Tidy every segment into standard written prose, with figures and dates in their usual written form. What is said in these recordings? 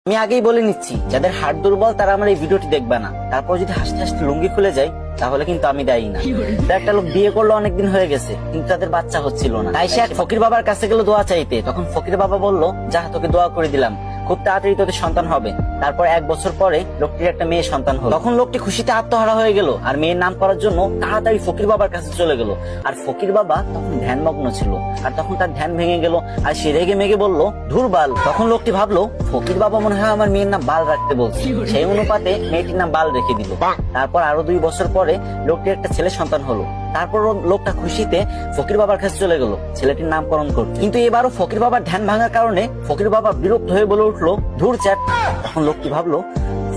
আমি আগেই বলে নিচ্ছি, যাদের হাড় দুর্বল তারা আমার এই ভিডিওটি দেখবে না। তারপর যদি হাসতে হাসতে লুঙ্গি খুলে যায় তাহলে কিন্তু আমি দায়ী না। একটা লোক বিয়ে করলো, অনেকদিন হয়ে গেছে, কিন্তু তাদের বাচ্চা হচ্ছিল না। তাই সে এক ফকির বাবার কাছে গেল দোয়া চাইতে। তখন ফকির বাবা বলল, যা তোকে দোয়া করে দিলাম, খুব তাড়াতাড়ি তোদের সন্তান হবে। তারপর 1 বছর পরে লোকটির একটা মেয়ে সন্তান হলো। তখন লোকটি খুশিতে আত্মহারা হয়ে গেল আর মেয়ের নাম করার জন্য তাড়াতাড়ি ফকির বাবার কাছে চলে গেল। আর ফকির বাবা তখন ধ্যানমগ্ন ছিল, আর তখন তার ধ্যান ভেঙে গেল আর সে রেগে মেগে বলল, ধুর বাল। তখন লোকটি ভাবলো, ফকির বাবা মনে হয় আমার মেয়ের নাম বাল রাখতে বলছে। সেই অনুপাতে মেয়েটির নাম বাল রেখে দিল। তারপর আরো 2 বছর পরে লোকটির একটা ছেলে সন্তান হলো। তারপর লোকটা খুশিতে ফকির বাবার কাছে চলে গেল ছেলেটির নামকরণ করতে। কিন্তু এবারও ফকির বাবার ধ্যান ভাঙার কারণে ফকির বাবা বিরক্ত হয়ে বলে উঠলো, ধুর চ্যাট। তখন লোকটি ভাবলো,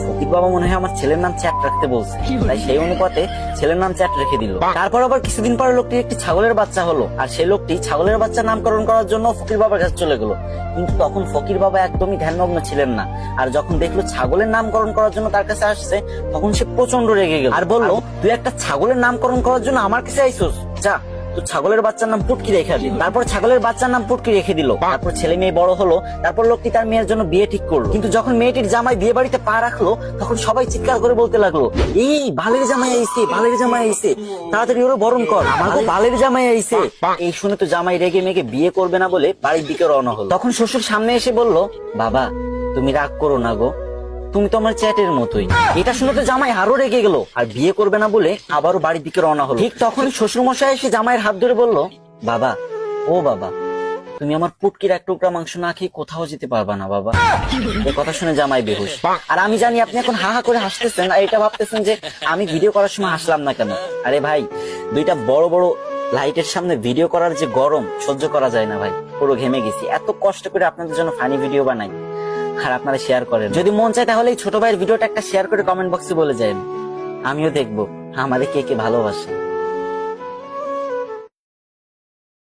ফকির বাবা মনে হয় আমার ছেলের নাম চ্যাট রাখতে বলছে, তাই সেই অনুপাতে ছেলের নাম চ্যাট রেখে দিল। তারপর আবার কিছুদিন পরে লোকটির একটি ছাগলের বাচ্চা হলো, আর সেই লোকটি ছাগলের বাচ্চা নামকরণ করার জন্য ফকির বাবার কাছে চলে গেল। কিন্তু তখন ফকির বাবা একদমই ধ্যানমগ্ন ছিলেন না, আর যখন দেখলো ছাগলের নামকরণ করার জন্য তার কাছে আসছে, তখন সে প্রচন্ড রেগে গেল আর বলল, তুই একটা ছাগলের নামকরণ করার জন্য আমার কাছে আইসোস, যা তো ছাগলের বাচ্চার নাম পুটকি রেখে দিল। তারপর ছাগলের বাচ্চার নাম পুটকি রেখে দিল। তারপর ছেলে মেয়ে বড় হলো। তারপর লোকটি তার মেয়ের জন্য বিয়ে ঠিক করলো। কিন্তু যখন মেয়েটির জামাই বিয়ে বাড়িতে পা রাখলো, তখন সবাই চিৎকার করে বলতে লাগলো, এই বালের জামাই আইছে, বালের জামাই আইছে, তাড়াতাড়ি ওরা বরণ কর, আমাকে বালের জামাই আইছে। এই শুনে তো জামাই রেগে মেগে বিয়ে করবে না বলে বাড়ির দিকে রওনা হলো। তখন শ্বশুর সামনে এসে বলল, বাবা তুমি রাগ করো না গো, তুমি তো আমার চ্যাটের মতোই। এটা শুনে তো জামাই আরো রেগে গেল আর বিয়ে করবে না বলে আবারও বাড়ির দিকে রওনা হলো। ঠিক তখন শ্বশুর মশাই এসে জামাইয়ের হাত ধরে বলল, বাবা ও বাবা, তুমি আমার পুটকির 1 টুকরা মাংস না খেয়ে কোথাও যেতে পারবা না বাবা। এই কথা শুনে জামাই বেহুশ। আর আমি জানি আপনি এখন হা হা করে হাসতেছেন আর এটা ভাবতেছেন যে আমি ভিডিও করার সময় হাসলাম না কেন। আরে ভাই, 2টা বড় বড় লাইটের সামনে ভিডিও করার যে গরম সহ্য করা যায় না ভাই, পুরো ঘেমে গেছি। এত কষ্ট করে আপনাদের জন্য ফানি ভিডিও বানাই আর আপনারা শেয়ার করেন। যদি মন চায় তাহলে এই ছোট ভাইয়ের ভিডিওটা একটা শেয়ার করে কমেন্ট বক্সে বলে যান, আমিও দেখবো আমাদের কে কে ভালোবাসে।